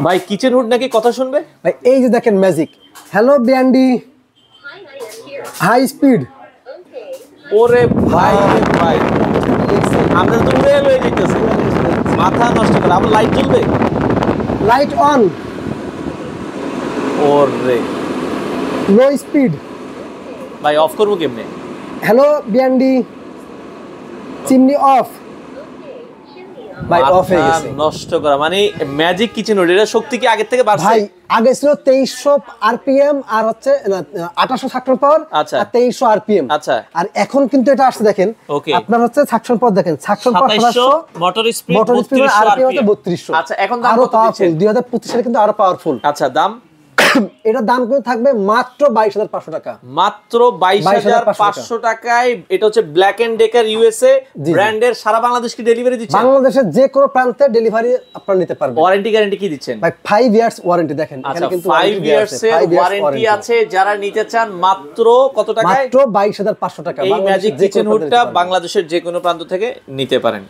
ভাই kitchen hood নাকি কথা শুনবে? ভাই এই যে দেখেন ম্যাজিক। হ্যালো বিয়ান্ডি হাই স্পিড। ওরে ভাই ভাই আমরা তো উড়ে লয়ে যাইতেছে, মাথা নষ্ট করে। আবার লাইট জ্বলবে, লাইট অন। ওরে লো স্পিড। ভাই অফ করবো কেমনে? হ্যালো বিয়ান্ডি চিমনি অফ। ভাই অফ হয়ে গেছে। নষ্ট করা মানে ম্যাজিক কিচেন হুড, এটা শক্তি কি আগের থেকে বাড়ছে? ভাই আগে ছিল 2300 আরপিএম আর হচ্ছে 2800 সাকশন পাওয়ার আচ্ছা আর 2300 আরপিএম। আচ্ছা আর এখন কিন্তু এটা আসছে দেখেন ওকে আপনার হচ্ছে সাকশন পাওয়ার দেখেন, সাকশন পাওয়ার 2700 motor speed, motor speed RPM হচ্ছে 3200। আচ্ছা এখন দাম আরো কত পাওয়ারফুল, দিচ্ছেন? 2025 সালে কিন্তু আরো পাওয়ারফুল। আচ্ছা দাম এটার দাম কিন্তু থাকবে মাত্র 22500 টাকা। মাত্র 22500 টাকায়। এটা হচ্ছে ব্ল্যাক এন্ড ডেকার ইউএসএ ব্র্যান্ডের। সারা বাংলাদেশ কি ডেলিভারি দিচ্ছেন? বাংলাদেশের যে কোনো প্রান্তে ডেলিভারি আপনারা নিতে পারবেন। ওয়ারেন্টি গ্যারান্টি কি দিচ্ছেন? ভাই 5 ইয়ার্স ওয়ারেন্টি দেখেন আচ্ছা এখানে কিন্তু 5 ইয়ার্স এর ওয়ারেন্টি আছে। যারা নিতে চান মাত্র কত টাকায়? মাত্র 22500 টাকা। এই ম্যাজিক কিচেন হুডটা বাংলাদেশের যে কোনো প্রান্ত থেকে নিতে পারেন।